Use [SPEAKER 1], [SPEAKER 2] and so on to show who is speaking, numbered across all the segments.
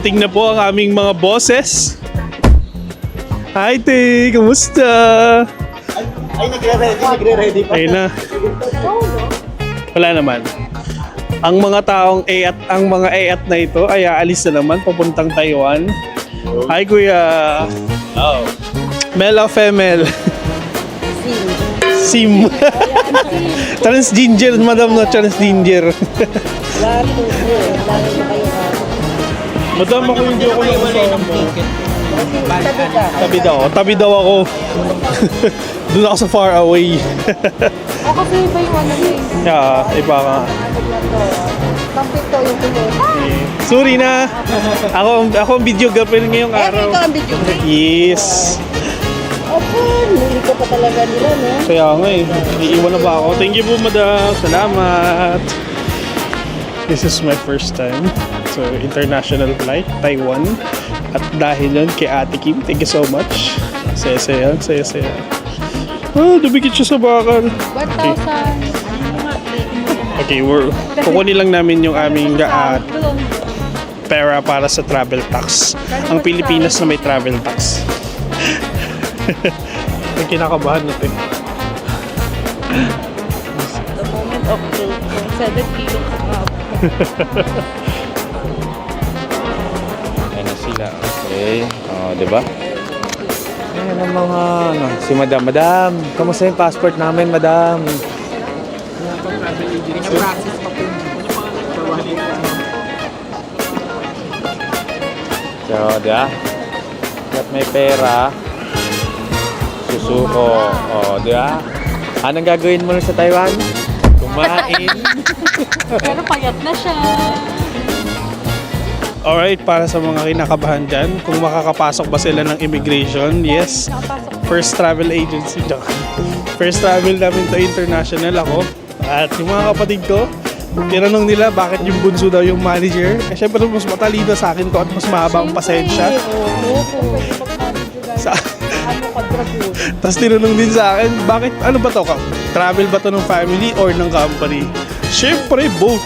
[SPEAKER 1] Dumating na po ang aming mga bosses. Hi, Te! Kamusta?
[SPEAKER 2] Ay, nagre-ready pa.
[SPEAKER 1] Ayun na. Wala naman. Ang mga taong A at ang mga A at na ito ay aalis na naman papuntang Taiwan. Hi, Kuya!
[SPEAKER 2] Oh.
[SPEAKER 1] Male o female? Sim. Transgender, madam na transgender. Madam, ako hindi ako nakasawa mo. Tabi daw ako. Doon ako sa far away.
[SPEAKER 3] O kasi iba yung ano eh.
[SPEAKER 1] Yeah, iba ka.
[SPEAKER 3] Kampito yung pinay.
[SPEAKER 1] Sorry na. Ako ang videographer ngayong araw.
[SPEAKER 3] Ikaw ang video.
[SPEAKER 1] Yes.
[SPEAKER 3] Opo, hindi ko pa talaga nila, no?
[SPEAKER 1] Kaya nga eh. Iiwan na ba ako? Thank you po, madam. Salamat. This is my first time. So, international flight, Taiwan. At dahil yun kay Ate Kim, thank you so much. Saya-saya, saya-saya. Ah, dumikit siya sa bakal.
[SPEAKER 3] 1,000.
[SPEAKER 1] Okay, kukunin lang namin yung aming pera para sa travel tax. Ang Pilipinas na may travel tax. May kinakabahan natin.
[SPEAKER 3] The moment of truth. 7 kilos up.
[SPEAKER 4] Ayan na sila. Okay. Oh, di ba? Ayan ang mga ano. Si Madam. Madam, kamusta yung passport namin, Madam? So, di ba? At may pera. Susuko. Oh, di ba? Anong gagawin mo sa Taiwan? Kumain.
[SPEAKER 3] Pero payat na siya.
[SPEAKER 1] Alright, para sa mga kinakabahan dyan, kung makakapasok ba sila ng immigration, yes. First travel agency dyan. First travel namin to international ako. At yung mga kapatid ko, tinanong nila bakit yung bunso daw yung manager. Eh syempre mas matalino sa akin to at mas mahaba ang pasensya. Tapos tinanong din sa akin, bakit, ano ba to? Travel ba to ng family or ng company? Syempre, both.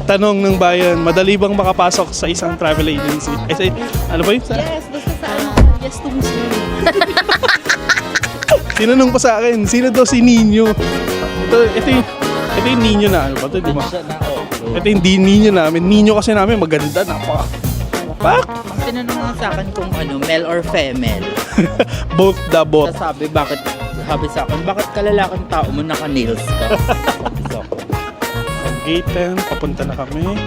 [SPEAKER 1] Tanong ng bayan, madali bang makapasok sa isang travel agency? I say, ano ba yun?
[SPEAKER 3] Yes, basta sa ano. Yes, tungso.
[SPEAKER 1] Tinanong pa sa akin, sino daw si Nino? Ito yung Nino na, ano ba ito? Ito yung Nino namin. Nino kasi namin maganda, Pak!
[SPEAKER 5] Tinanong nga sa akin kung ano, male or female.
[SPEAKER 1] Both the both.
[SPEAKER 5] Sabi sa akin, bakit kalalaking tao mo naka-nails ka? Sabi sa akin.
[SPEAKER 1] Gate 10, papunta na kami.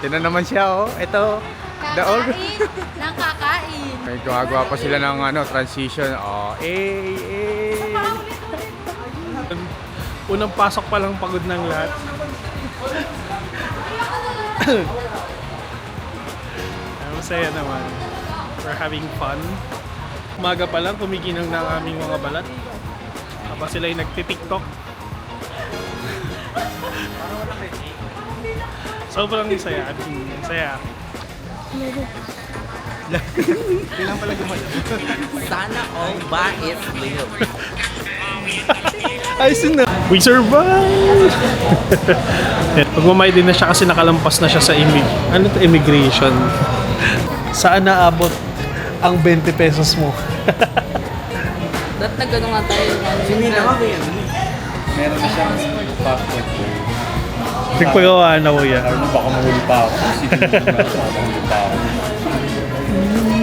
[SPEAKER 4] Ito naman siya, oh. Ito. The old.
[SPEAKER 3] Nakakain.
[SPEAKER 4] May gumagawa pa sila ng ano, transition. Oh,
[SPEAKER 1] Unang pasok pa lang pagod ng lahat. Masaya naman. We're having fun. Umaga pa lang, kumikinang na ang aming mga balat. Kapag sila ay nagtitiktok. Sobrang saya. Saya.
[SPEAKER 4] Kailan pala gumalaw?
[SPEAKER 5] Sana all bait live.
[SPEAKER 1] Ayos na. We survived! Pagmamay din na siya kasi nakalampas na siya sa immigration. Saan naabot ang 20 pesos mo?
[SPEAKER 3] Ba't na gano'n nga tayo?
[SPEAKER 4] Meron na siyang passport.
[SPEAKER 1] Nagpagawa na ko yan.
[SPEAKER 4] Ano, baka mahuli pa ako. Baka mahuli pa ako.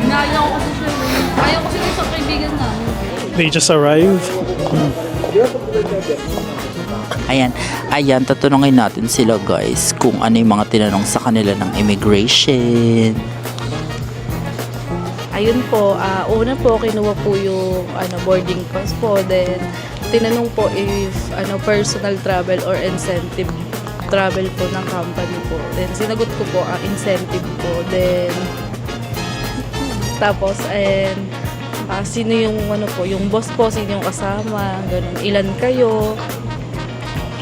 [SPEAKER 3] Naayaw ko kasi siya. Ayaw ko siya sa kaibigan namin.
[SPEAKER 1] They just arrived.
[SPEAKER 5] Ayan, tatanungin natin sila guys kung ano yung mga tinanong sa kanila ng immigration.
[SPEAKER 3] Ayun po, una po kinuha po yung boarding pass po. Then, tinanong po if personal travel or incentive travel po ng company po. Then, sinagot ko po ang incentive po. Then, tapos, sino yung yung boss po, sino yung kasama, ganun, ilan kayo.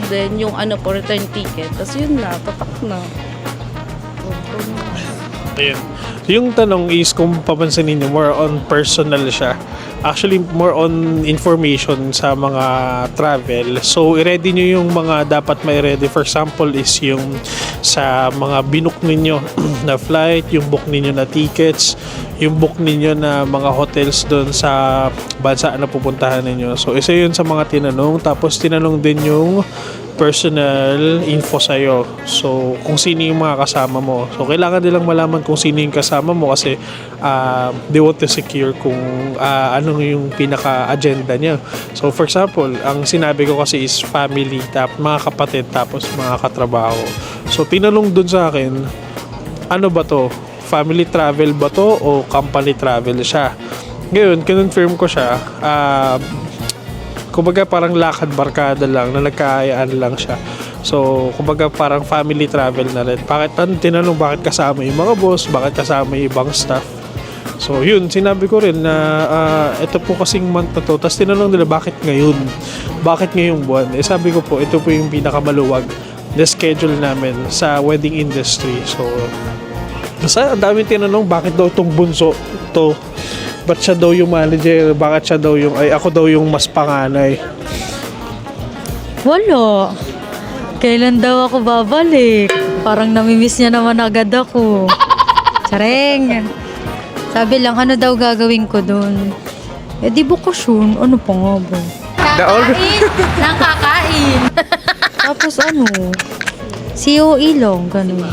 [SPEAKER 3] Then, yung po, return ticket. Tapos, yun na, tatak na.
[SPEAKER 1] Ayun. Yung tanong is kung papansinin niyo, more on personal siya. Actually, more on information sa mga travel. So, i-ready nyo yung mga dapat may ready. For example, is yung sa mga binook ninyo na flight, yung book ninyo na tickets, yung book ninyo na mga hotels doon sa bansa na pupuntahan ninyo. So, isa yun sa mga tinanong. Tapos, tinanong din yung personal info sa'yo. So, kung sino yung mga kasama mo. So, kailangan nilang malaman kung sino yung kasama mo kasi they want to secure kung anong yung pinaka-agenda niya. So, for example, ang sinabi ko kasi is family, mga kapatid, tapos mga katrabaho. So, tinanong dun sa akin, ano ba to? Family travel ba to o company travel siya? Ngayon, kinonfirm ko siya, kumbaga parang lakad barkada lang na nagkaayaan lang siya. So, kumbaga parang family travel na rin. Tinanong bakit kasama yung mga boss, bakit kasama yung ibang staff. So, yun, sinabi ko rin na ito po kasing month na to. Tapos tinanong nila bakit ngayon? Bakit ngayong buwan? Eh, sabi ko po, ito po yung pinakamaluwag na schedule namin sa wedding industry. So, basta ang daming tinanong bakit daw tong bunso to. Ba't siya daw yung manager? Bakit siya daw yung, ako daw yung mas panganay?
[SPEAKER 6] Wala. Kailan daw ako babalik? Parang namimiss niya naman agad ako. Sareng. Sabi lang, ano daw gagawin ko doon? Eh di bakasyon. Ano pa nga ba?
[SPEAKER 5] Kakain! Nang kakain!
[SPEAKER 6] Tapos ano? COE lang, ganun.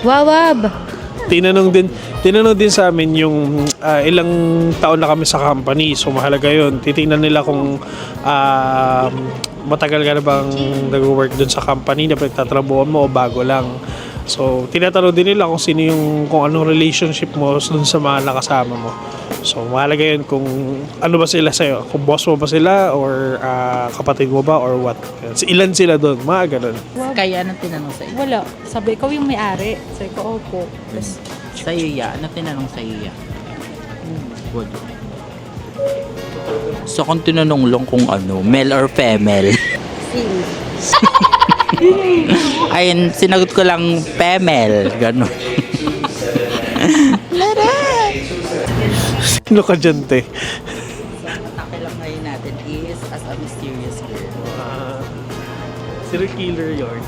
[SPEAKER 6] Wawab.
[SPEAKER 1] Tinanong din sa amin yung ilang taon na kami sa company. So mahalaga yun. Titingnan nila kung matagal ka na bang nag-work dun sa company na pinagtatrabuhan mo o bago lang. So tinatanong din nila kung anong relationship mo dun sa mga nakasama mo. So mahalaga yun kung ano ba sila sa'yo. Kung boss mo ba sila or kapatid mo ba or what. Ilan sila dun, mga ganun.
[SPEAKER 5] Kaya anong tinanong sa'yo?
[SPEAKER 7] Wala. Sabi, ikaw yung may-ari. Sabi ko, opo. Tapos,
[SPEAKER 5] Sa'yo ya? Ano tinanong sa'yo ya? Wala. So kung tinanong lang kung ano, male or female? Ayun, sinagot ko lang female. Ganon.
[SPEAKER 1] Sino ka dyan, te?
[SPEAKER 5] Atake lang ngayon natin is as a mysterious girl.
[SPEAKER 1] Serial killer yun.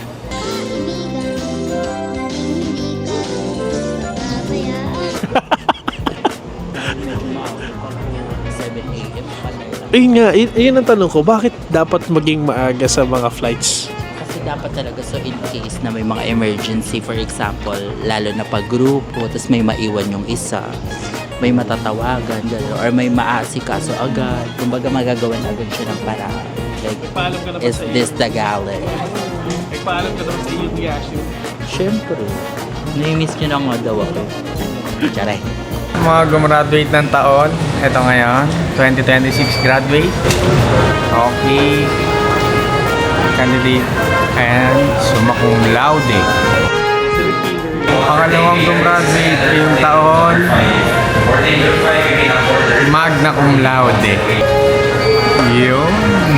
[SPEAKER 1] Ayun nga, yun ang tanong ko, bakit dapat maging maaga sa mga flights?
[SPEAKER 5] Kasi dapat talaga so in case na may mga emergency, for example, lalo na pag grupo, tapos may maiwan yung isa, may matatawagan, gano'n, or may maasikaso agad. Kumbaga magagawan agad siya ng paraan. Like,
[SPEAKER 1] Paalam ka na ba
[SPEAKER 5] is
[SPEAKER 1] sa iyo?
[SPEAKER 5] this the galley?
[SPEAKER 1] Ay, paalam ka naman sa iyo, Yashu.
[SPEAKER 5] Siyempre. Nai-miss nyo na nga daw ako. Tiyare.
[SPEAKER 4] Mga gumraduate ng taon, ito ngayon, 2026 graduate. Okay. Candidate and summa cum laude. Pangalawang gumraduate yung taon, magna cum laude. Yun.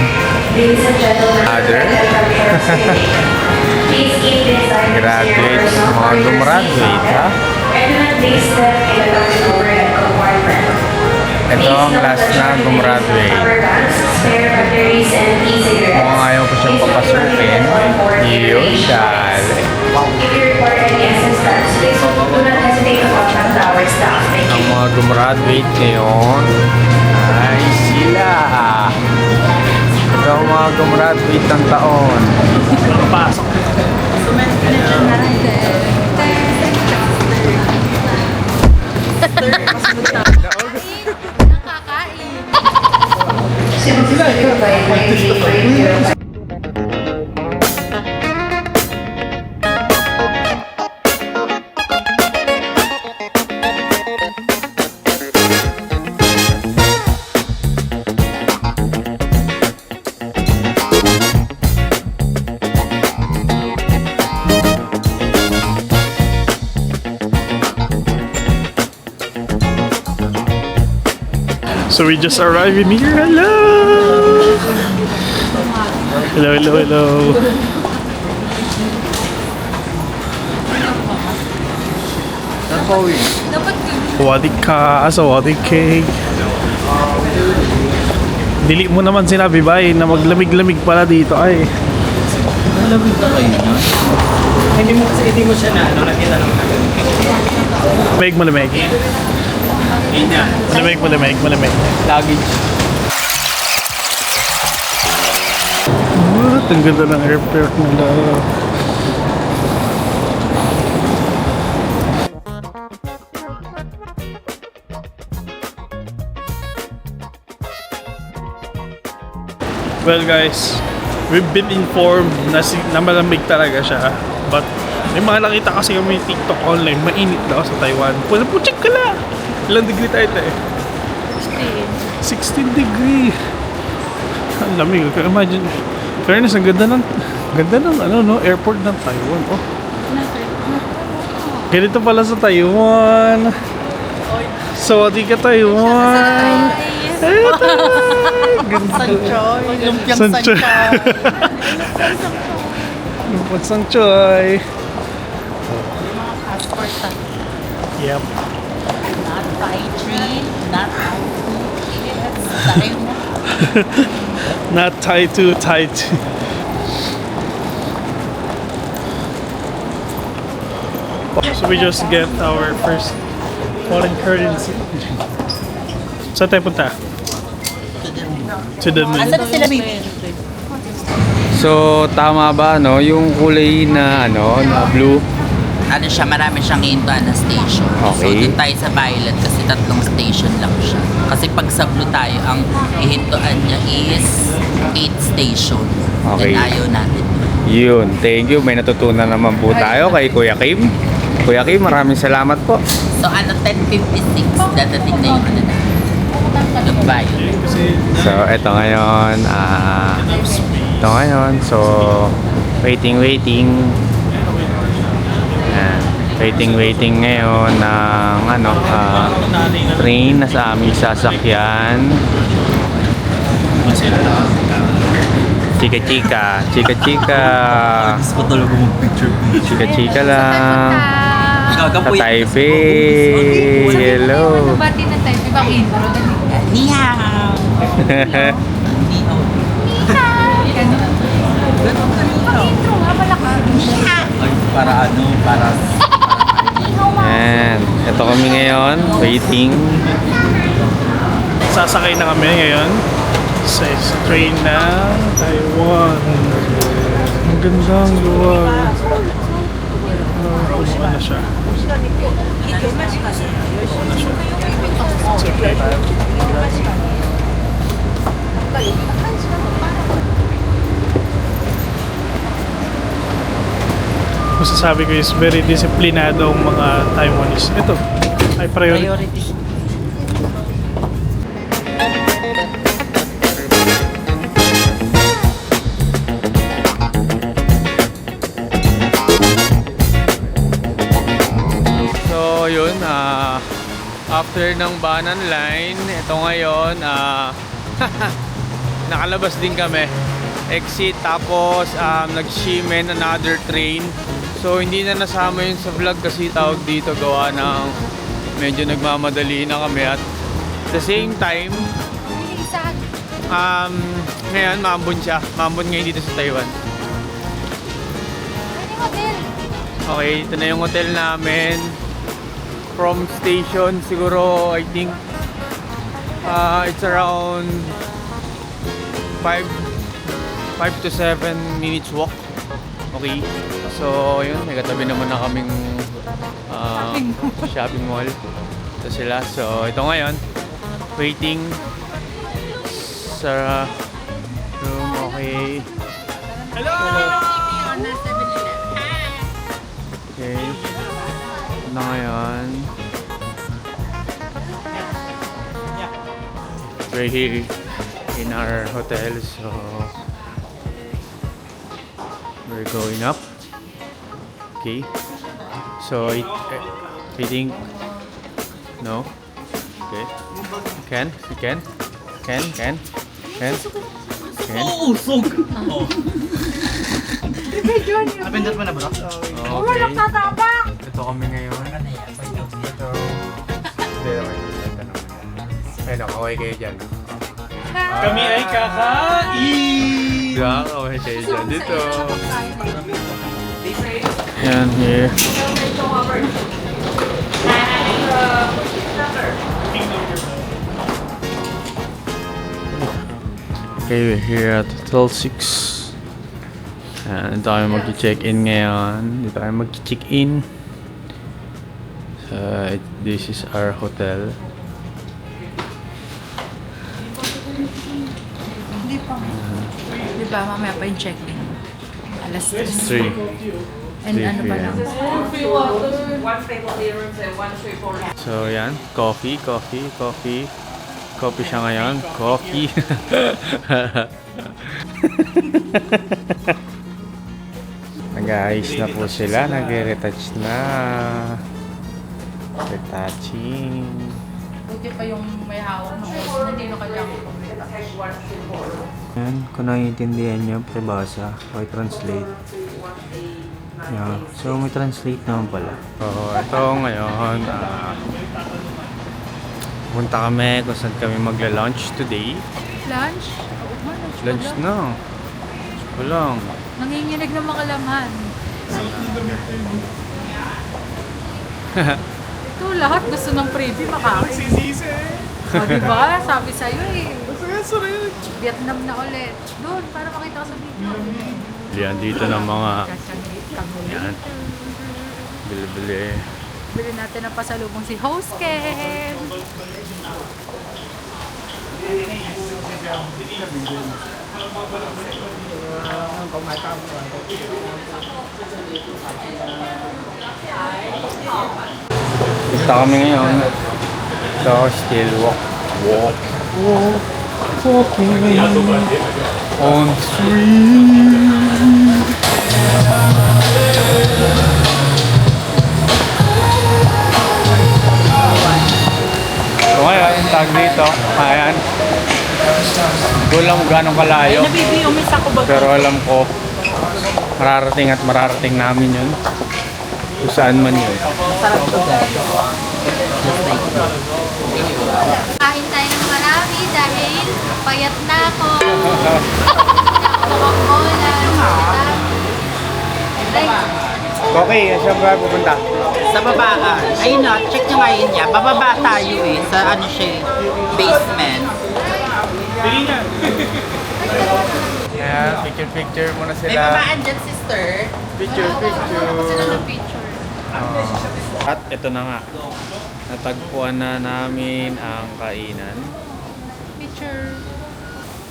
[SPEAKER 4] Other. Graduates, mga gumraduate, ha? Ito ang last na gumraduate. Kung ayaw ko siyang papasukin, yun, dali. Ang mga gumraduate ngayon ay sila. Ito ang mga gumraduate ng taon.
[SPEAKER 1] Papasok. So we just arrived in here. Hello! Hello, hello, hello.
[SPEAKER 4] pauwi.
[SPEAKER 1] Wadik ka, wadik cake. Dili mo naman sinabi ba na maglamig-lamig pala dito ay.
[SPEAKER 5] Malamig na kayo na.
[SPEAKER 2] Hindi mo siya na, nakita lang natin.
[SPEAKER 1] Malamig. Malamig.
[SPEAKER 4] Luggage.
[SPEAKER 1] What? Ang ganda ng airport nila. Well guys, we've been informed na malamig talaga siya. But may mga nakita kasi kami yung TikTok online, mainit daw sa Taiwan. Check ka lang! Ilang degree tayo tayo? 16 degree. Ang lamig. Imagine. Fairness, ang ganda ng airport ng Taiwan. Oh. Ganito pala sa Taiwan. Sawadee ka Taiwan.
[SPEAKER 5] Lumpiang
[SPEAKER 1] Sanchoy. Lumpiang Sanchoy. Yep.
[SPEAKER 5] Not Thai tree, not Thai
[SPEAKER 1] Not Thai too tight. So we just get our first foreign currency. Saan tayo punta? To the moon.
[SPEAKER 5] Asan sila, baby?
[SPEAKER 4] So, tama ba, no? Yung kulay na, na blue.
[SPEAKER 5] Ano siya, marami siyang hintuan na station. So,
[SPEAKER 4] Okay.
[SPEAKER 5] doon tayo sa Violet kasi 3 station lang siya. Kasi pag sa Blue tayo, ang ihintuan niya is 8 station.
[SPEAKER 4] Okay.
[SPEAKER 5] Then ayaw natin.
[SPEAKER 4] Yun, thank you. May natutunan naman po tayo kay Kuya Kim. Kuya Kim, maraming salamat po.
[SPEAKER 5] So, 10:56, dadating na yung yung Violet.
[SPEAKER 4] So, eto ngayon. So, waiting. Waiting ngayon ng train na sa aming sasakyan. Chika.
[SPEAKER 2] Gusto ko talaga mag-picture.
[SPEAKER 4] Chika lang. Sa Taipei. Hello.
[SPEAKER 6] Bati na tayo, di ba intro?
[SPEAKER 5] Ni hao!
[SPEAKER 6] Intro nga, malakas.
[SPEAKER 2] Ay, para
[SPEAKER 4] Yan. Ito kami ngayon. Waiting.
[SPEAKER 1] Sasakay na kami ngayon sa train ng Taiwan. Ang gandang luwag. Ano siya? Masasabi ko is very disiplinado ang mga Taiwanese. Ito, ay priority.
[SPEAKER 4] So yun, after ng Banan Line, ito ngayon, nakalabas din kami. Exit, tapos nag-Shimen another train. So hindi na nasama yun sa vlog kasi tawag dito gawa ng medyo nagmamadali na kami at the same time, ngayon maambon siya. Maambon ngayon dito sa Taiwan. Okay, ito na yung hotel namin. From station, siguro I think it's around 5 to 7 minutes walk. Okay, so yun, may katabi naman na kaming shopping mall. Ito sila, so ito ngayon, waiting sa room. Okay. Hello! Okay. Na ngayon. We're here in our hotel, so we're going up. Okay. So I think no. Okay. Can.
[SPEAKER 2] Oh, so good! Oh. Napindot mo na bro?
[SPEAKER 4] Okay. Ito kami ngayon. Ano, kaway kayo dyan.
[SPEAKER 1] Kami ay kakain!
[SPEAKER 4] Kaway kayo dyan dito. Yan, here. Okay, we're here at Hotel 6. Dito tayo mag-check-in ngayon. Dito tayo mag-check-in. So, this is our hotel.
[SPEAKER 7] Di ba, mamaya pa yung check-in. Alas 3.
[SPEAKER 4] 3.
[SPEAKER 7] And ano ba lang?
[SPEAKER 4] So, yan. Coffee. Coffee siya ngayon. Coffee. Nag-aayos na po sila. Nag-retouch na. Retouching.
[SPEAKER 7] Buti pa yung may hawak ng host. Hindi na kailangan ko.
[SPEAKER 4] Yan. Kung naiintindihan nyo, pribasa. Okay, translate. Yeah. So, may translate naman pala. So, ito ngayon. Punta kami kung saan kami magla-lunch today.
[SPEAKER 7] Lunch?
[SPEAKER 4] Lunch na. Lunch lang.
[SPEAKER 7] Nanginginig ng mga laman. Ito lahat gusto ng preview makain. O diba? Sabi sa'yo eh. Vietnam na ulit. Doon, para makita ko sa video.
[SPEAKER 4] Yan, dito ng mga... Yan. Bili-bili.
[SPEAKER 7] Bili natin ang pasalubong si Host Ken.
[SPEAKER 4] Punta kami ngayon. So, still walk. Walking on the street. So ngayon, tag dito. Ayan. Hindi ko alam kung gano'ng kalayo. Pero alam ko, mararating namin yun. Kung saan man yun.
[SPEAKER 8] Kain tayo ng marami dahil payat na ako. Coca-Cola.
[SPEAKER 4] Okay, saan ba pupunta?
[SPEAKER 5] Sa babaan. Ayun na, check nyo ngayon niya. Bababa tayo eh. Sa ano siya, basement.
[SPEAKER 4] Yan, picture muna
[SPEAKER 5] May
[SPEAKER 4] sila.
[SPEAKER 5] babaan dyan, sister.
[SPEAKER 4] Picture.
[SPEAKER 8] Picture.
[SPEAKER 4] At ito na nga. Natagpuan na namin ang kainan.
[SPEAKER 7] Picture.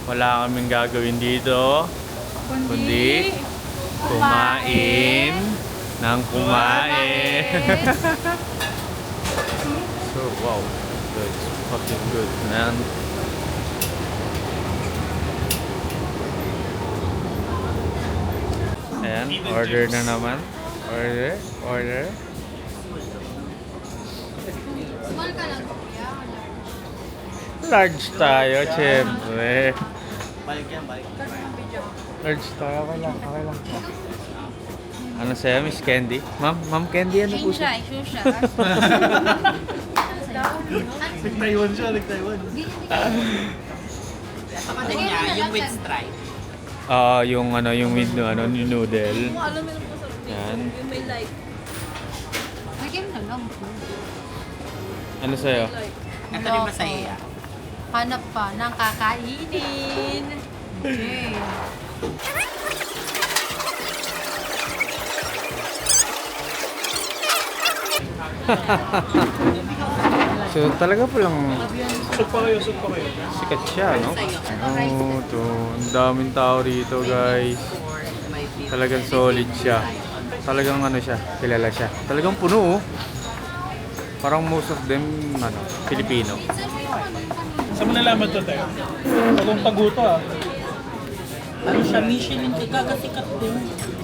[SPEAKER 4] Wala kaming gagawin dito. Kundi kumain ng kumain. So, wow. That's fucking good, man. Ayan, order na naman. Order.
[SPEAKER 8] Small ka lang.
[SPEAKER 4] Large tayo, syempre. Large tayo, okay lang. Ano sa'yo, Miss Candy? Ma'am Candy, ano po siya?
[SPEAKER 1] Nag-Taiwan siya.
[SPEAKER 5] Ano niya, yung with stripe.
[SPEAKER 4] Yung with yung noodle. Yan.
[SPEAKER 8] Lagyan na lang.
[SPEAKER 4] Ano sa'yo?
[SPEAKER 5] Ito rin masaya.
[SPEAKER 8] Hanap pa ng kakainin. Okay.
[SPEAKER 4] So talaga palang
[SPEAKER 1] Sug pa kayo.
[SPEAKER 4] sikat siya, no? Ang daming tao rito, guys. Talagang solid siya. Talagang siya, kilala siya. Talagang puno, oh. Parang most of them, Filipino.
[SPEAKER 1] Saan mo nalaman to tayo? Tagong-taguto
[SPEAKER 5] Ano siya, Michelin kagasikat din.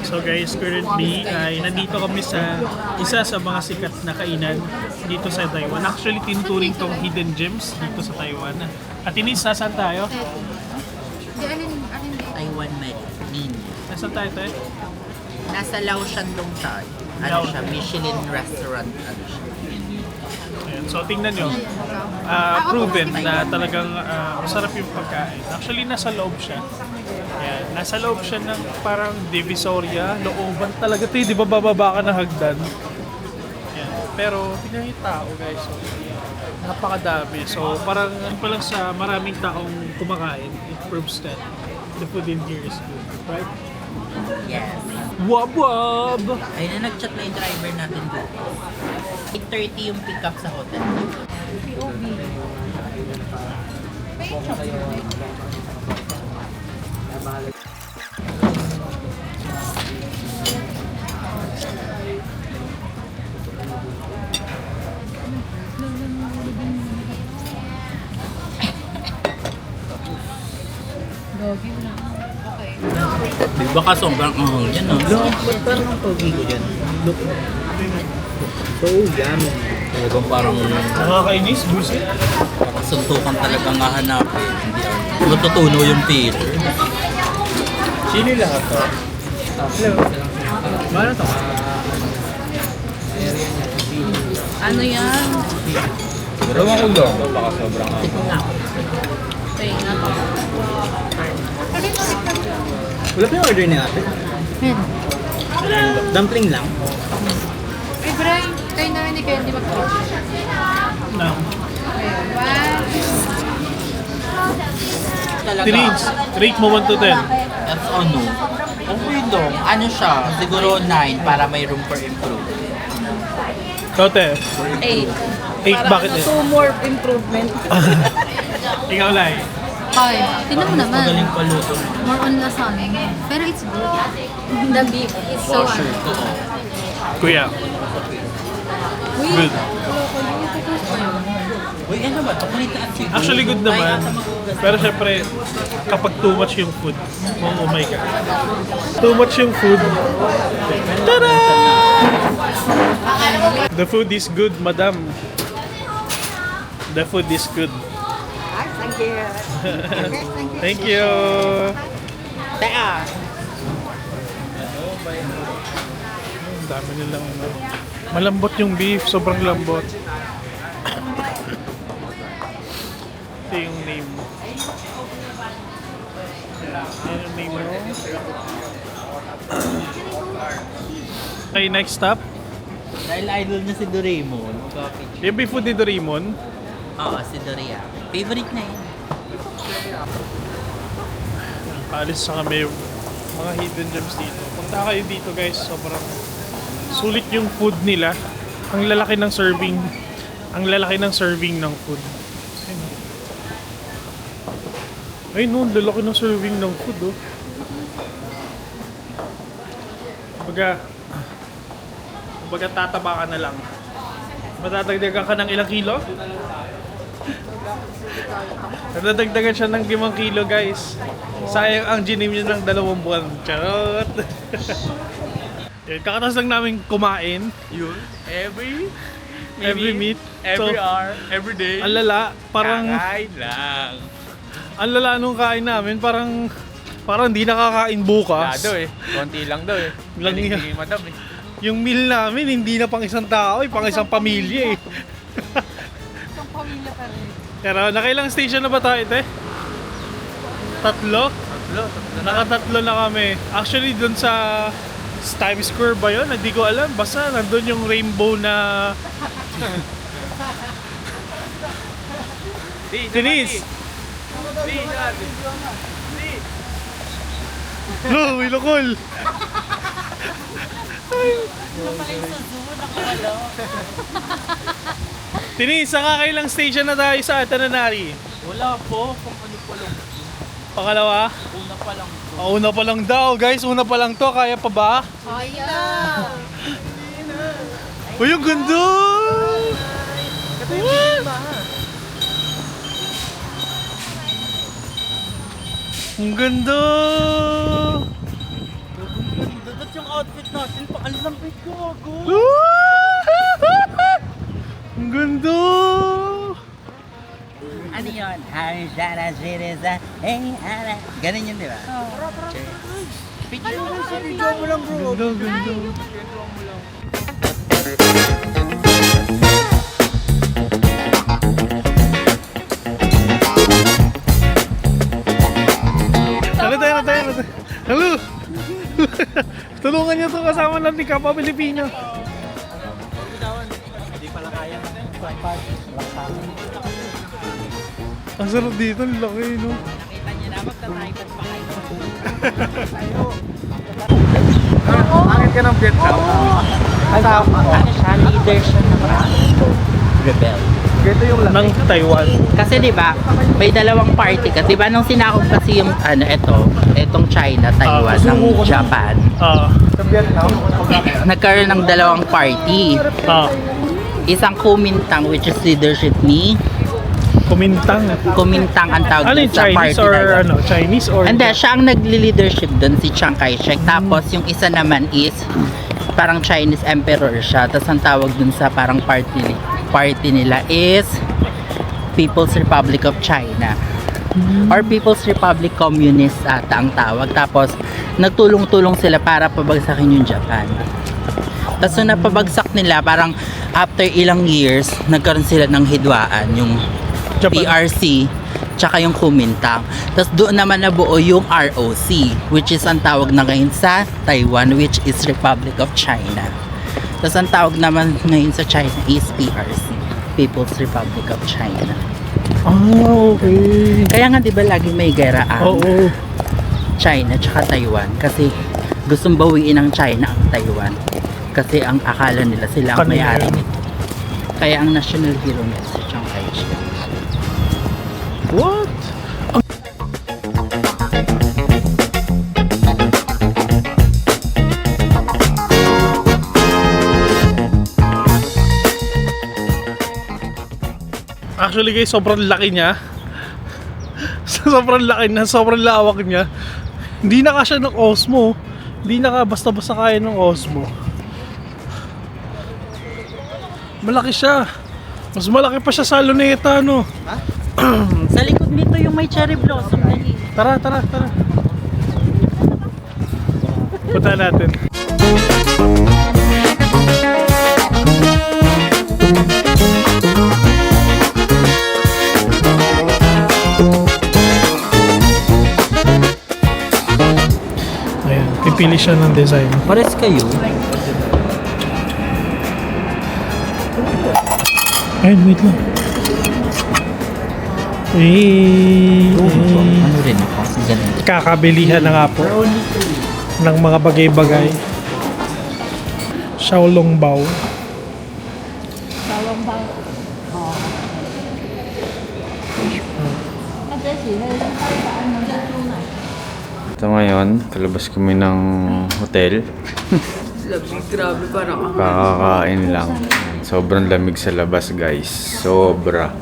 [SPEAKER 1] So guys, currently ay nandito kami sa isa sa mga sikat na kainan dito sa Taiwan. Actually, tinuturing tong hidden gems dito sa Taiwan. At inis, saan tayo?
[SPEAKER 8] Alin dito?
[SPEAKER 5] Taiwan Medellin.
[SPEAKER 1] Nasaan tayo tayo?
[SPEAKER 5] Nasa Laotian Long tayo. Ano siya, Michelin restaurant. Ano siya.
[SPEAKER 1] Ayan. So tingnan nyo, proven na talagang masarap yung pagkain. Actually, nasa loob siya. Ayan. Nasa loob siya ng parang divisoria, looban talaga ito. Di ba bababa ka na hagdan? Ayan. Pero tingnan yung tao guys. So, napakadami. So parang ano pa lang sa maraming taong kumakain, it proves that the food in here is good. Right?
[SPEAKER 5] Yes.
[SPEAKER 1] Wab wab!
[SPEAKER 5] Ayun na, nag-chat na yung driver natin dito. 8:30 yung pick up sa hotel. Di ba ka sobrang ahang dyan, no? Ba't parang ang pogi ko dyan? So yummy. Talagang parang
[SPEAKER 1] Nakakainis, busit.
[SPEAKER 5] parang suntukan talaga nga hanapin. Hindi ako. Matutuno yung Peter.
[SPEAKER 4] Chili lahat to. Mana to?
[SPEAKER 3] Ano yan?
[SPEAKER 4] Ewan ko lang. Baka sobrang
[SPEAKER 5] Ito nga.
[SPEAKER 3] Ay, nato.
[SPEAKER 2] Wala pa yung order ni ate? Dumpling lang?
[SPEAKER 7] Ay, Bray, kayo na hindi kayo hindi mag-kitchen.
[SPEAKER 1] No.
[SPEAKER 7] Wow.
[SPEAKER 5] Talaga.
[SPEAKER 1] Tinins, rate mo 1 to 10.
[SPEAKER 5] That's ano. Okay lang. Ano siya? Siguro 9 para may room for improvement.
[SPEAKER 1] Tote,
[SPEAKER 3] 8.
[SPEAKER 1] 8 bakit eh?
[SPEAKER 3] 2 more improvement.
[SPEAKER 1] Ikaw lang.
[SPEAKER 6] Ay, tinan mo naman.
[SPEAKER 5] Magaling paluto.
[SPEAKER 6] More on lasagna. Pero it's good. The beef is so
[SPEAKER 1] Kuya. Good.
[SPEAKER 5] Uy, ano ba? Pakulita at siguro.
[SPEAKER 1] Actually good naman. Pero syempre, kapag too much yung food, oh my god. Too much yung food. Tada! The food is good, madam. The food is good. Thank you.
[SPEAKER 5] Teka!
[SPEAKER 1] Ang dami nilang malambot yung beef, sobrang lambot. Ito yung name. Yan yung name mo. Okay, next stop.
[SPEAKER 5] Dahil idol niya si Doraemon.
[SPEAKER 1] Yung beef food ni Doraemon.
[SPEAKER 5] Oo, si Doria. Favorite na yun.
[SPEAKER 1] Paalis sa kami yung mga hidden gems dito. Punta kayo dito guys, sobrang sulit yung food nila. Ang lalaki ng serving. Ang lalaki ng serving ng food. Ay no, ang lalaki ng serving ng food oh. Kumbaga tataba ka na lang. Matatagdagan ka ng ilang kilo? Nadadagdagan siya ng 5 kilo guys. Sayang ang ginim niya ng 2 buwan. Charot! Yun, kakataas lang namin kumain.
[SPEAKER 4] Yun. Every
[SPEAKER 1] meat.
[SPEAKER 4] every
[SPEAKER 1] So,
[SPEAKER 4] hour, every day.
[SPEAKER 1] ang lala, parang
[SPEAKER 4] Kakain lang.
[SPEAKER 1] ang lala nung kain namin, parang hindi nakakain bukas.
[SPEAKER 4] Lado eh. Konti lang daw eh.
[SPEAKER 1] Lang
[SPEAKER 4] Galing
[SPEAKER 1] yan.
[SPEAKER 4] ni madam eh.
[SPEAKER 1] Yung meal namin, hindi na pang isang tao, pang isang pamilya eh.
[SPEAKER 7] Isang pamilya pa rin.
[SPEAKER 1] Pero nakailang station na ba tayo, te? 3?
[SPEAKER 4] Tatlo.
[SPEAKER 1] Nakatatlo na kami. Actually, dun sa Times Square ba yun? Hindi ko alam. Basta nandun yung rainbow na... Denise! No, Wilokol! Denise, nakakailang station na tayo sa Tananari?
[SPEAKER 5] Wala po. Kung ano pa lang.
[SPEAKER 1] Pangalawa?
[SPEAKER 5] Una pa lang.
[SPEAKER 1] Una pa lang daw, guys. Una pa lang to. Kaya pa ba?
[SPEAKER 7] Kaya!
[SPEAKER 1] Uy, yung ganda! Ang ganda!
[SPEAKER 5] Dapat yung outfit natin. Pakalamit ko ako.
[SPEAKER 1] Ang ganda!
[SPEAKER 5] Ano yun? Ganun yun, di ba?
[SPEAKER 4] Video mo lang bro.
[SPEAKER 1] Ganda. Tayo. Hello! Tulungan niyo to kasama natin Kapwa Pilipino. Ang sarap dito, ang laki, no?
[SPEAKER 5] Nakita niyo na, magta-tripod pa kayo.
[SPEAKER 4] Bakit ka ng Vietnam?
[SPEAKER 5] Ano siya, leader siya ng rebel.
[SPEAKER 4] Ganito yung laki.
[SPEAKER 1] Ng Taiwan.
[SPEAKER 5] Kasi 'di ba, may dalawang party kasi 'di ba nung sinakop kasi yung etong China, Taiwan, ng Japan.
[SPEAKER 4] Sa Vietnam?
[SPEAKER 5] Nagkaroon ng dalawang party. Isang Kuomintang which is leadership ni
[SPEAKER 1] Kumintang.
[SPEAKER 5] Kuomintang ang tawag
[SPEAKER 1] Ano
[SPEAKER 5] dun
[SPEAKER 1] yung
[SPEAKER 5] sa
[SPEAKER 1] Chinese
[SPEAKER 5] party
[SPEAKER 1] or
[SPEAKER 5] na yun.
[SPEAKER 1] ano? Chinese or...
[SPEAKER 5] Hindi, siya ang nagli-leadership doon, si Chiang Kai-shek. Tapos yung isa naman is parang Chinese emperor siya. Tapos ang tawag dun sa parang party nila is People's Republic of China. Or People's Republic Communist ata ang tawag. Tapos nagtulong-tulong sila para pabagsakin yung Japan. Tapos nung napabagsak nila, parang after ilang years, nagkaroon sila ng hidwaan, yung
[SPEAKER 1] Japan.
[SPEAKER 5] PRC, tsaka yung Kuomintang. Tapos doon naman nabuo yung ROC, which is ang tawag na ngayon sa Taiwan, which is Republic of China. Tapos ang tawag naman ngayon sa China is PRC, People's Republic of China.
[SPEAKER 1] okay.
[SPEAKER 5] Kaya nga 'di ba lagi may gera ang
[SPEAKER 1] Oo.
[SPEAKER 5] China tsaka Taiwan kasi gustong bawiin ng China ang Taiwan. Kasi ang akala nila sila ang
[SPEAKER 1] Kanila
[SPEAKER 5] may-ari
[SPEAKER 1] yun.
[SPEAKER 5] nito. Kaya ang national hero nila si Chiang Kai-shek.
[SPEAKER 1] What? Actually guys, sobrang laki niya. Sobrang laki na, sobrang lawak niya. Hindi na kasya ng Osmo. Hindi na ka basta-basta kaya ng Osmo. Malaki siya. Mas malaki pa siya sa Luneta, no?
[SPEAKER 5] Sa likod nito yung may cherry blossom na yun.
[SPEAKER 1] Tara. Punta natin. Ayan, pipili siya ng design.
[SPEAKER 5] Pares kayo.
[SPEAKER 1] Ayun, wait lang.
[SPEAKER 5] Ano rin ako? Ganun.
[SPEAKER 1] Kakabilihan na nga po ng mga bagay-bagay. Xiaolongbao.
[SPEAKER 4] Ito ngayon, kalabas kami ng hotel.
[SPEAKER 3] Lamig, grabe, parang
[SPEAKER 4] Kakakain lang. Sobrang lamig sa labas guys. Sobra.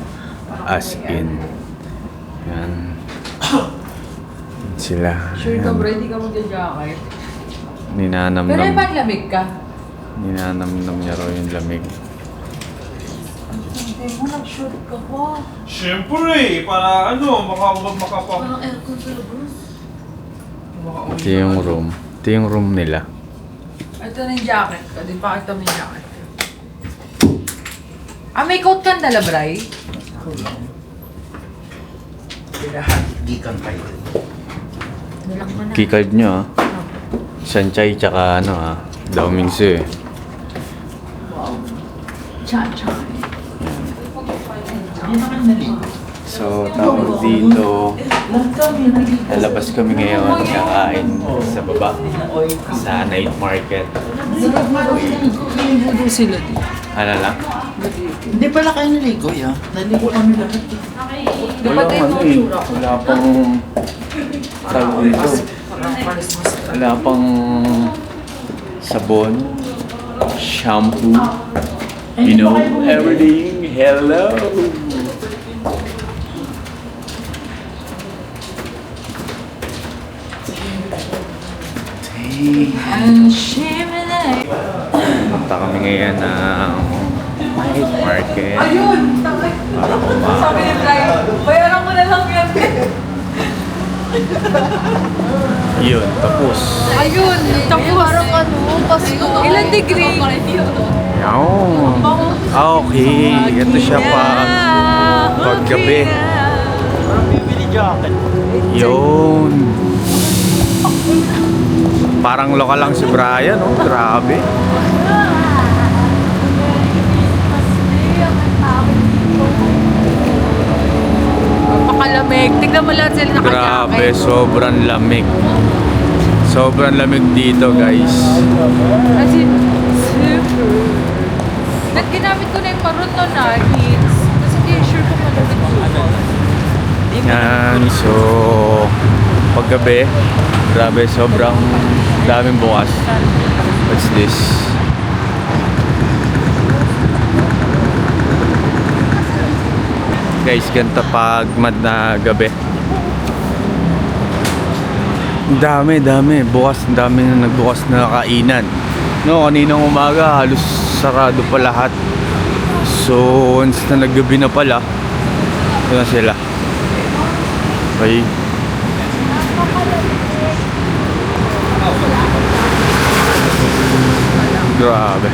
[SPEAKER 4] As in. Yan. Sila.
[SPEAKER 7] Sure ka
[SPEAKER 4] Yan.
[SPEAKER 7] bro, hindi ka mag-jacket. Pero
[SPEAKER 4] Ninanamnam.
[SPEAKER 7] ibang lamig ka.
[SPEAKER 4] Ninanamnam niya raw yung lamig.
[SPEAKER 7] Hindi mo, nag-shoot ka pa.
[SPEAKER 1] Siyempre, para ano, makapa.
[SPEAKER 7] Parang aircon sa labas.
[SPEAKER 4] Ito yung room. Ito yung room nila.
[SPEAKER 7] Ito na yung jacket ko. Di pa kita may jacket. May coat ka dala, Bray?
[SPEAKER 5] Gikan kayo.
[SPEAKER 4] Keycard nyo ah. Sanchay tsaka ano ah. Daomingsu eh.
[SPEAKER 7] Cha-cha.
[SPEAKER 4] So, tawag dito. Lalabas kami ngayon. Kakain sa baba. Sa night market.
[SPEAKER 7] Nilibudo sila dito.
[SPEAKER 4] Ano lang?
[SPEAKER 5] Hindi pala kayo naligo, ya. Naligo kami lahat.
[SPEAKER 7] Dapat tayo mga tsura ko.
[SPEAKER 4] Wala pang... Tawag dito. Wala pang... Sabon. Shampoo. You know, everything. Hello!
[SPEAKER 7] Ang shimmy.
[SPEAKER 4] Punta kami ngayon ng night market.
[SPEAKER 7] Ayun!
[SPEAKER 4] Para kumain.
[SPEAKER 7] Sabi ni Bray, bayaran mo na lang yan.
[SPEAKER 4] Yun, tapos.
[SPEAKER 7] Ayun, tapos. Parang ano, Pasko. Ilan degree?
[SPEAKER 4] Yawn. Okay, ito siya paggabi. Yun. Parang lokal lang si Brian, oh. Grabe.
[SPEAKER 7] Napakalamig. Tignan mo lang sila
[SPEAKER 4] Grabe, sobrang lamig. Sobrang lamig dito, guys.
[SPEAKER 7] As in, super. At ginamit ko na yung maroon to na heels. Kasi hindi sure kung malamig dito.
[SPEAKER 4] Yan, so paggabi, grabe, sobrang daming bukas. What's this? Guys, ganito pag mad na gabi. Dami, bukas, ang dami na nagbukas na kainan. No, kaninang umaga, halos sarado pa lahat. So, once na naggabi na pala, ito na sila. Okay. Grabe.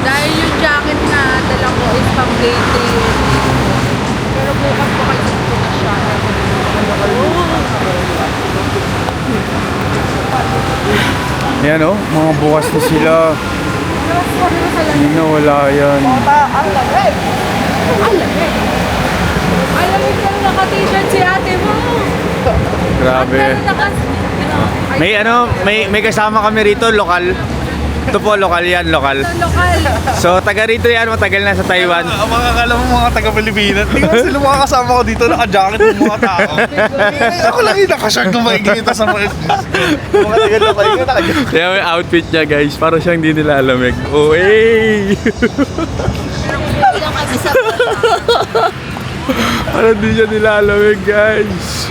[SPEAKER 7] Dahil yung jacket na dala ko is pang day 3. Pero bukas ko kayo ko na siya.
[SPEAKER 4] Yan oh, mga bukas na sila. Hindi na wala yan.
[SPEAKER 7] Alamig ka na naka-t-shirt si ate mo.
[SPEAKER 4] Grabe. May kasama kami rito, lokal. Ito po, lokal yan, lokal.
[SPEAKER 7] Lokal.
[SPEAKER 4] So, taga rito yan, matagal na sa Taiwan.
[SPEAKER 1] Makakala mo mga taga-Pilipinas. Hindi ko sila mga kasama ko dito, naka-jacket ng mga tao. Ako lang yung naka-shirt ng maigita sa mga tagal na kayo, naka-jacket.
[SPEAKER 4] Kaya may outfit niya, guys. Para siyang di nila alamig. Oh, hey! Parang di siya nila alamig, guys.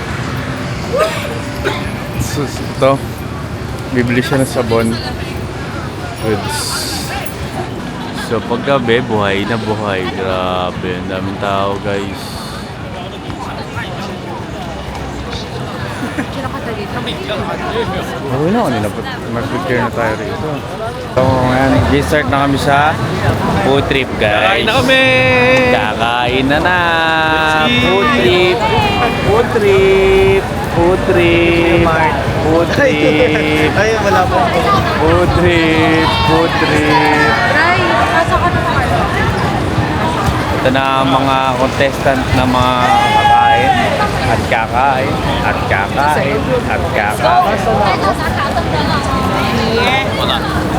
[SPEAKER 4] So, ito. Bibili siya ng sabon. So paggabi, buhay na buhay. Grabe, ang daming tao, guys. Okay na, kanina mag-prepare na tayo rito. So ngayon, start na kami sa food trip, guys.
[SPEAKER 1] Kakain na kami!
[SPEAKER 4] Kakain na! Food trip! Food trip! Food trip! Food trip!
[SPEAKER 1] Ay, wala po ako.
[SPEAKER 4] Food trip! Food trip!
[SPEAKER 7] Ay, pasok ka na kayo.
[SPEAKER 4] Ito na ang mga contestant na mga kakain at kakain at kakain at kakain.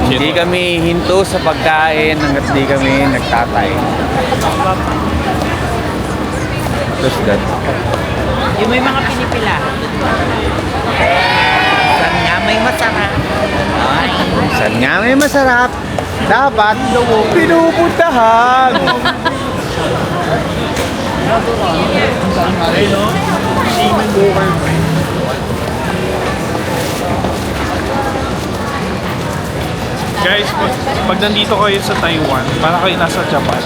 [SPEAKER 4] Hindi kami hinto sa pagkain hanggat di kami nagtatay. What's that?
[SPEAKER 5] Yung may mga pinipila. Saan nga may masarap?
[SPEAKER 4] Saan nga may masarap? Dapat pinupuntahan.
[SPEAKER 1] Guys, pag nandito kayo sa Taiwan, para kayo nasa Japan.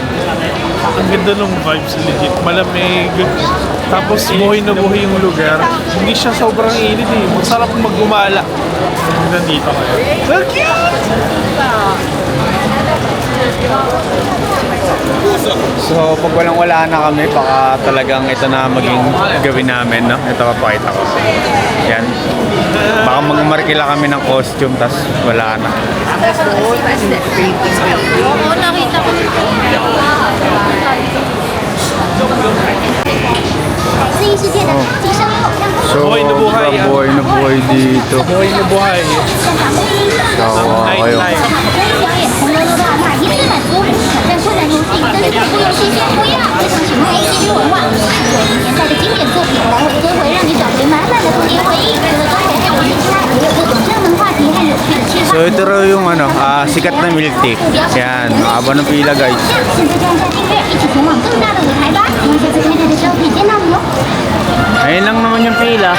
[SPEAKER 1] Ang ganda ng vibes, legit. Malamig. Tapos buhay na buhay yung lugar. Hindi siya sobrang init eh. Masarap mag-gumala. Pag nandito kayo. So cute!
[SPEAKER 4] So, pag walang-wala na kami, baka talagang ito na maging gawin namin, no? Ito, papakita ko. Yan. Baka magmarkila kami ng costume, tas wala na.
[SPEAKER 8] Oo, nakita ko.
[SPEAKER 4] So,
[SPEAKER 1] Buhay na buhay, ah.
[SPEAKER 4] buhay na buhay dito.
[SPEAKER 1] Buhay na buhay.
[SPEAKER 4] Sawa kayo.
[SPEAKER 1] Nightlife.
[SPEAKER 8] 红楼梦的话一次满足，但扩展游戏跟着不游戏先不要，非常喜欢 ACG 文化，90年代的经典作品来回追回，让你找回满满的童年回忆。除了中国还有日菜，也有各种热门话题和有趣的吃法。
[SPEAKER 4] So, ito raw yung sikat na milk tea. Yan, haba ng pila, guys.
[SPEAKER 8] 现在就按下订阅，一起前往更大的舞台吧！希望下次开店的时候可以见到你哦。
[SPEAKER 4] Ayun lang naman yung pila.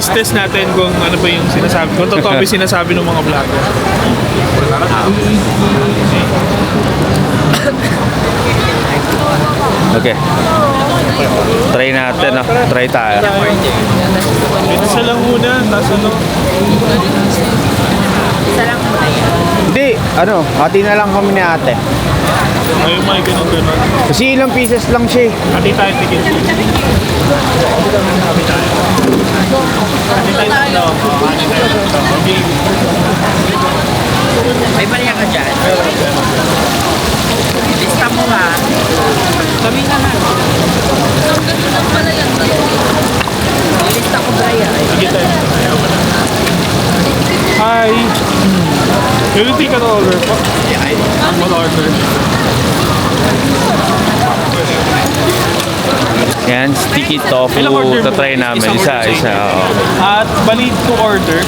[SPEAKER 1] taste test natin kung ano ba yung sinasabi. Kung totoo ba yung sinasabi ng mga vlogger.
[SPEAKER 4] Okay. Try natin, no? Try tayo.
[SPEAKER 1] Isa lang muna, tapos ano.
[SPEAKER 9] Hindi, ano, hati na lang kami ni ate.
[SPEAKER 1] Ay, may ganun-ganun.
[SPEAKER 9] Kasi ilang pieces lang siya eh.
[SPEAKER 1] Hati tayo tigil.
[SPEAKER 5] May bariya ka dyan. Lista mo nga. Kami na nga. Lista ko bariya.
[SPEAKER 1] Sige tayo. Hi! Will you take an order po? One order.
[SPEAKER 4] Yan, sticky tofu.
[SPEAKER 1] Ilang order mo?
[SPEAKER 4] Tatry namin.
[SPEAKER 1] Isang
[SPEAKER 4] Isa,
[SPEAKER 1] order sa
[SPEAKER 4] isa.
[SPEAKER 1] inyo.
[SPEAKER 4] Oo.
[SPEAKER 1] At bali to order.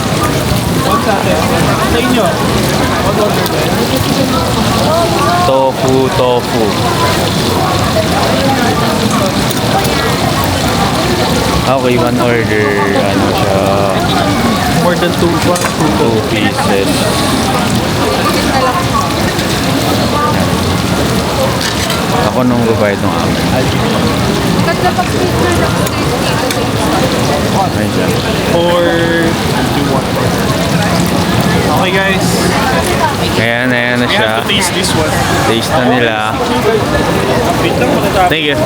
[SPEAKER 1] What's that? Sa inyo? One order din.
[SPEAKER 4] Tofu. Okay, one order. Ano siya?
[SPEAKER 1] More than 2 pa.
[SPEAKER 4] 2 pieces. Ako nung babayad ng amin. Ayun siya.
[SPEAKER 1] Or do one. Okay guys.
[SPEAKER 4] Ayan na
[SPEAKER 1] We
[SPEAKER 4] siya.
[SPEAKER 1] have to taste this one.
[SPEAKER 4] Taste na nila.
[SPEAKER 1] Wait lang, matatapos.
[SPEAKER 4] Thank you.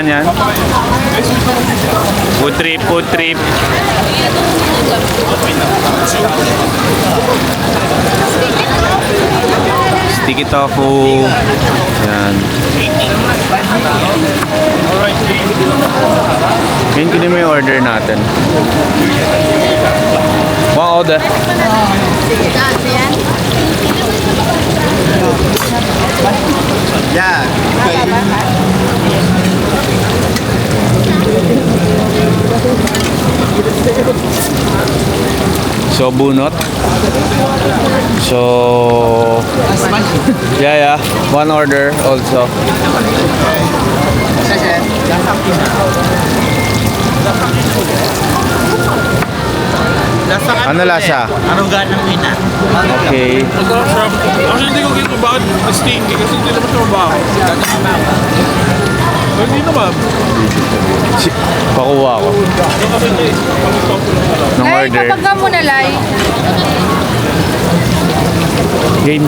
[SPEAKER 4] Yan. Food trip. Sticky tofu. Yan. Yan kini mo yung order natin. One order. So bunot. So yeah, one order also. Ano lasa?
[SPEAKER 5] Anong ganang ina?
[SPEAKER 4] Okay.
[SPEAKER 1] Sarap. Actually, hindi ko ginawa bakit stinky kasi hindi naman ito mabaho. Hindi naman.
[SPEAKER 4] Pakuha ko. Ng
[SPEAKER 7] Lay,
[SPEAKER 4] order.
[SPEAKER 7] kapag ka muna, Lay.
[SPEAKER 4] Game.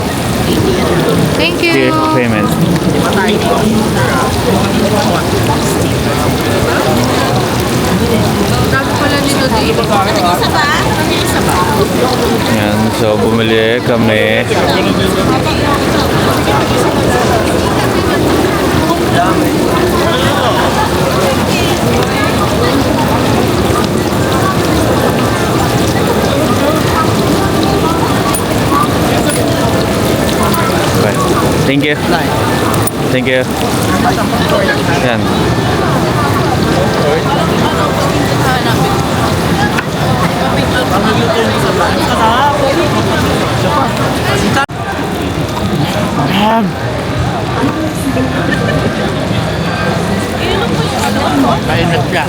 [SPEAKER 7] Thank you.
[SPEAKER 4] Okay, payment.
[SPEAKER 7] Sabi pala nito dito.
[SPEAKER 4] Yan, so bumili kami. Okay. Thank you. Thank you. Yan.
[SPEAKER 5] Kainat siya.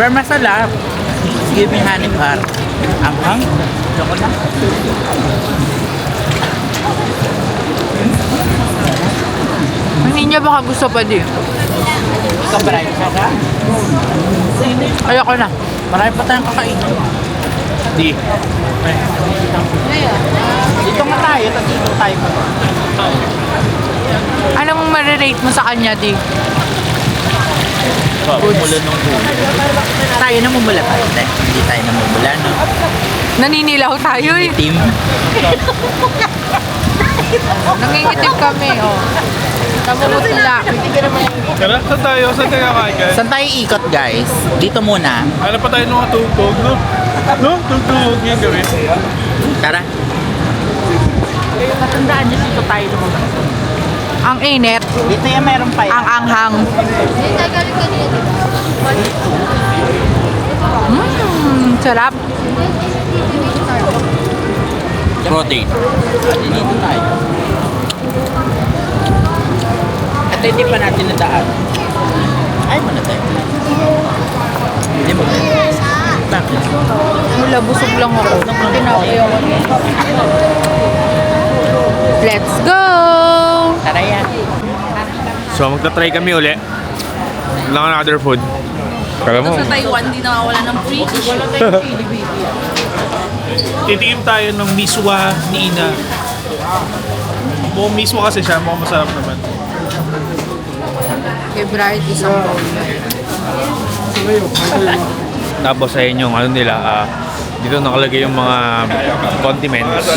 [SPEAKER 5] Pero masarap. Give me honey bar. Anghang. Loko na.
[SPEAKER 7] Hindi niya baka gusto pa din.
[SPEAKER 5] Kabray ka ka?
[SPEAKER 7] Ayoko na.
[SPEAKER 5] Marami pa tayong kakainin. Di. Dito nga tayo, tapos dito tayo pa.
[SPEAKER 7] Anong marirate mo sa kanya, Di?
[SPEAKER 5] Mula nung huli. Tayo namumula tayo. Hindi tayo namumula, no?
[SPEAKER 7] Naninilaw tayo eh.
[SPEAKER 5] Team.
[SPEAKER 7] Nangingitim kami, oh. Namumutla.
[SPEAKER 1] Tara, saan tayo? Saan tayo kakain guys?
[SPEAKER 5] Saan tayo ikot, guys? Dito muna.
[SPEAKER 1] Ano pa tayo ng mga tugtog, no? No? Tugtog yung gawin.
[SPEAKER 5] Tara. Matandaan niyo dito tayo lumabas.
[SPEAKER 7] Ang init.
[SPEAKER 5] Dito yung meron pa
[SPEAKER 7] Ang anghang. Sarap.
[SPEAKER 5] protein. Dito tayo. Ito hindi pa natin nadaan. Ay, mo na tayo. Hindi mo tayo. Bakit?
[SPEAKER 7] Wala, busog lang ako. Tinapay ako. Let's go!
[SPEAKER 5] Tara yan.
[SPEAKER 4] So, magta-try kami uli ng another food. Kala mo,
[SPEAKER 3] Sa Taiwan, di nakawala ng free fish.
[SPEAKER 1] Titikim tayo ng miswa ni Ina. Buong miswa kasi siya, mukhang masarap naman.
[SPEAKER 7] Favorite isang bowl.
[SPEAKER 4] tapos sa inyong ano nila, dito nakalagay yung mga condiments.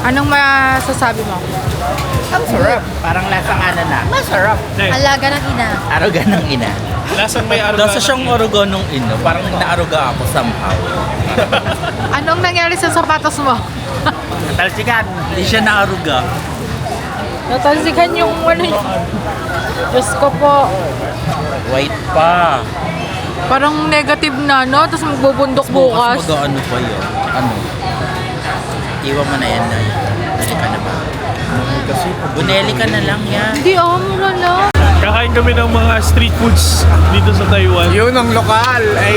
[SPEAKER 7] Anong masasabi mo?
[SPEAKER 5] Ang sarap. Parang lasang na. Masarap.
[SPEAKER 7] Alaga ng ina.
[SPEAKER 5] Aruga ng ina.
[SPEAKER 1] Lasang may aruga.
[SPEAKER 5] Lasa siyang aruga nung ino. Parang naaruga ako somehow.
[SPEAKER 7] Anong nangyari sa sapatos mo?
[SPEAKER 5] Talsikan. Hindi siya naaruga.
[SPEAKER 7] Natalsikan yung ano yun. Diyos ko po.
[SPEAKER 5] White pa.
[SPEAKER 7] Parang negative na, no? Tapos magbubundok bukas.
[SPEAKER 5] Mag-ano pa yun? Ano? Iwan mo na yan na yun. Bili ka na ba? Buneli ka na lang yan.
[SPEAKER 7] Hindi, mura lang.
[SPEAKER 1] Kakain kami ng mga street foods dito sa Taiwan.
[SPEAKER 9] Yun ang lokal. Ay,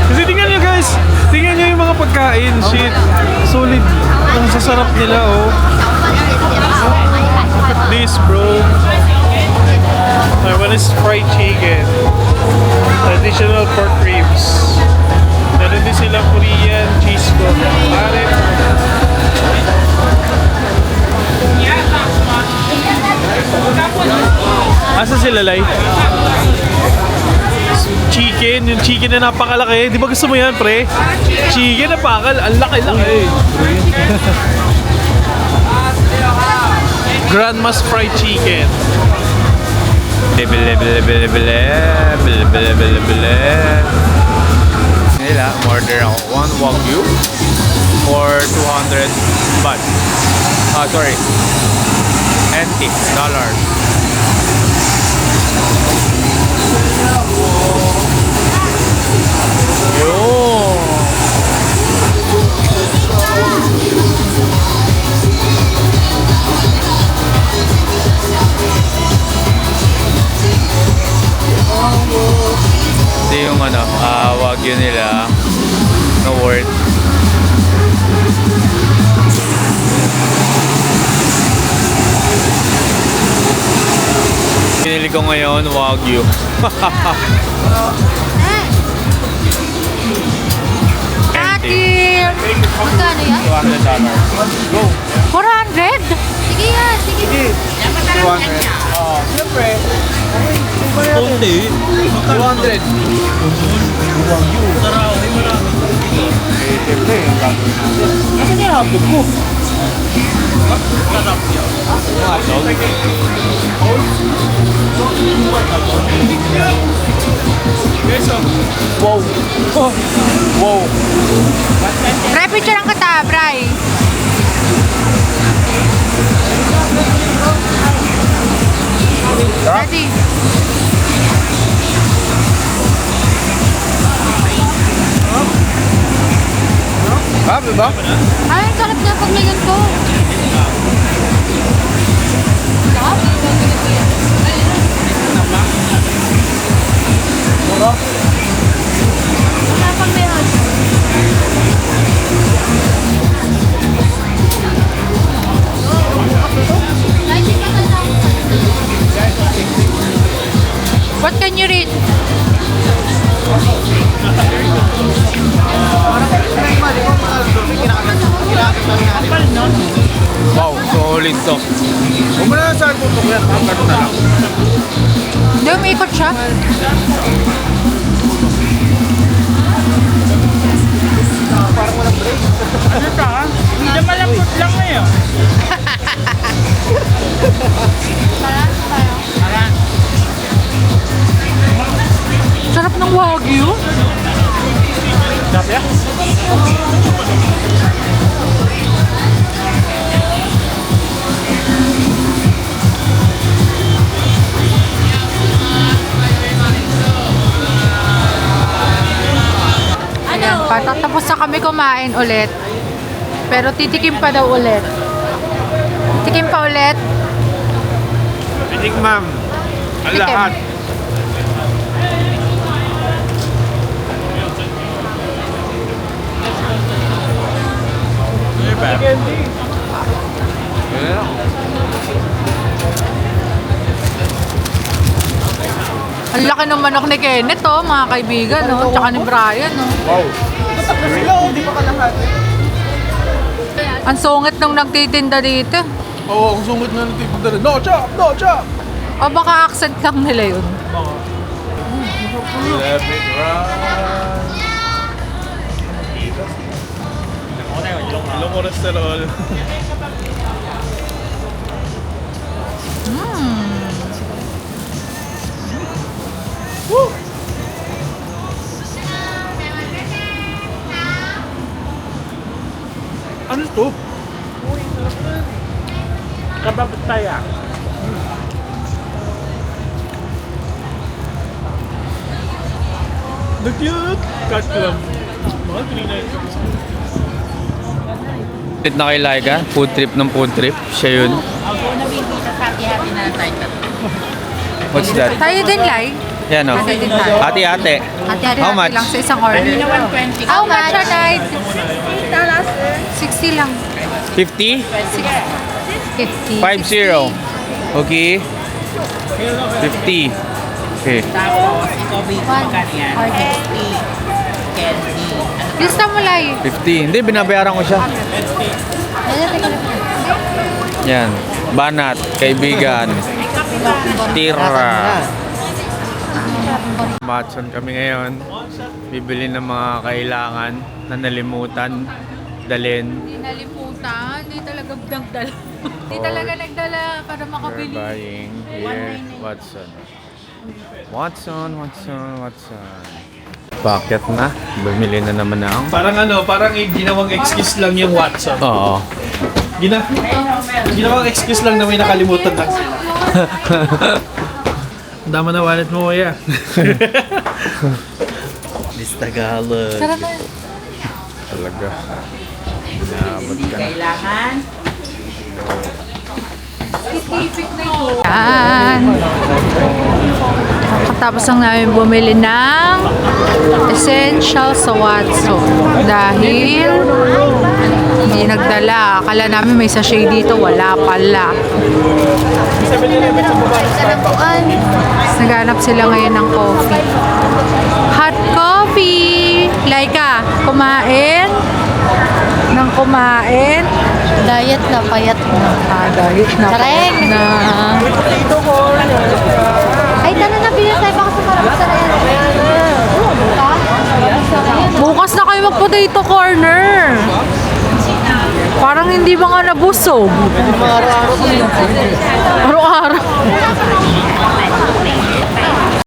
[SPEAKER 1] Kasi tingnan nyo guys, tingnan nyo yung mga pagkain. Shit, solid. Ang sasarap nila oh. Look at this bro. One is fried chicken. Traditional pork ribs. Meron din silang Korean cheese dog. Pare. Asa sila, Lai? Chicken, yung chicken na napakalaki. Di ba gusto mo yan, pre? Chicken na pakal, ang laki-laki. Grandma's fried chicken.
[SPEAKER 4] Nila, order ako 1 Wagyu for 200 baht. Sorry. NT, dollars. Ito yung ano, Wagyu nila na worth. Pinili ko ngayon Wagyu.
[SPEAKER 7] Ati!
[SPEAKER 8] Magkano yan?
[SPEAKER 4] $200. Go!
[SPEAKER 7] 400?
[SPEAKER 8] Sige yan, sige.
[SPEAKER 9] 200. Siyempre.
[SPEAKER 5] Kundi.
[SPEAKER 9] 200. Siyempre, yung gagawin natin. Nasaan yung hotdog ko? Wow. Oh. Wow.
[SPEAKER 7] Bray, picture ang kata, Bray. Ready?
[SPEAKER 9] Diba?
[SPEAKER 8] Ay, ang sarap niya pag may ganito. Wala pag may hot.
[SPEAKER 7] What can you read?
[SPEAKER 4] Wow, solid to.
[SPEAKER 9] Huwag mo na saan tutok yan. Ganun na lang.
[SPEAKER 7] Hindi, umikot siya.
[SPEAKER 5] Ano ka? Hindi malambot lang ngayon.
[SPEAKER 7] Sarap ng Wagyu.
[SPEAKER 8] Ano?
[SPEAKER 7] Patatapos na kami kumain ulit. Pero titikim pa daw ulit. Tikim pa ulit.
[SPEAKER 4] Pitik, ma'am. Ang
[SPEAKER 7] Tikim.
[SPEAKER 4] lahat.
[SPEAKER 7] Ang laki ng manok ni Kenneth, oh, mga kaibigan, oh. Tsaka ni Brian, oh.
[SPEAKER 4] Wow.
[SPEAKER 7] Ang sungit nung nagtitinda dito.
[SPEAKER 1] Oo, ang sungit na nagtipunta rin. No chop! No chop!
[SPEAKER 7] O baka accent lang nila yun.
[SPEAKER 1] Let it run. Low cholesterol. Woo! Ano to?
[SPEAKER 4] Kababtaya.
[SPEAKER 1] The cute cat club. Mga 390.
[SPEAKER 4] Tit na kay Laika, food trip ng food trip. Siya yun. What's that?
[SPEAKER 7] Tayo din, Lai.
[SPEAKER 4] Yan o.
[SPEAKER 7] Tayo din tayo.
[SPEAKER 4] Ate-ate.
[SPEAKER 7] Ate-ate
[SPEAKER 4] How much?
[SPEAKER 7] lang sa isang order. How much are they? 60 lang.
[SPEAKER 4] 50?
[SPEAKER 7] 50.
[SPEAKER 4] 50. Okay. 50. Okay.
[SPEAKER 7] Lista mo, Lai.
[SPEAKER 4] 50. Hindi, binabayaran ko siya. Yan. Banat, kaibigan. Tira. Matson kami ngayon. Bibili ng mga kailangan na nalimutan. Dalhin.
[SPEAKER 7] Hindi nalimutan. Hindi talaga nagdala. Hindi talaga nagdala para
[SPEAKER 4] We're
[SPEAKER 7] makabili.
[SPEAKER 4] buying here. Watson. Bakit na? Bumili na naman ako.
[SPEAKER 1] Parang ginawang excuse lang yung Watson.
[SPEAKER 4] Oo.
[SPEAKER 1] Ginawang excuse lang na may nakalimutan lang sila. Dama na wallet mo, kuya.
[SPEAKER 4] Miss Tagalog.
[SPEAKER 7] Sarap na.
[SPEAKER 4] Talaga. Naabot ka na.
[SPEAKER 7] Yan. Tapos lang namin bumili ng essential sa Watson. Dahil hindi nagdala. Akala namin may sachet dito. Wala pala. Naghanap sila ngayon ng coffee. Hot coffee! Laika, kumain? Nang kumain?
[SPEAKER 6] Diet na, payat na.
[SPEAKER 7] Diet na.
[SPEAKER 6] Sareng!
[SPEAKER 7] Na.
[SPEAKER 6] Ay, tanong na bilis tayo baka sa marami sa
[SPEAKER 7] Bukas na kayo mag-potato corner. Parang hindi mga nabusog. Araw-araw.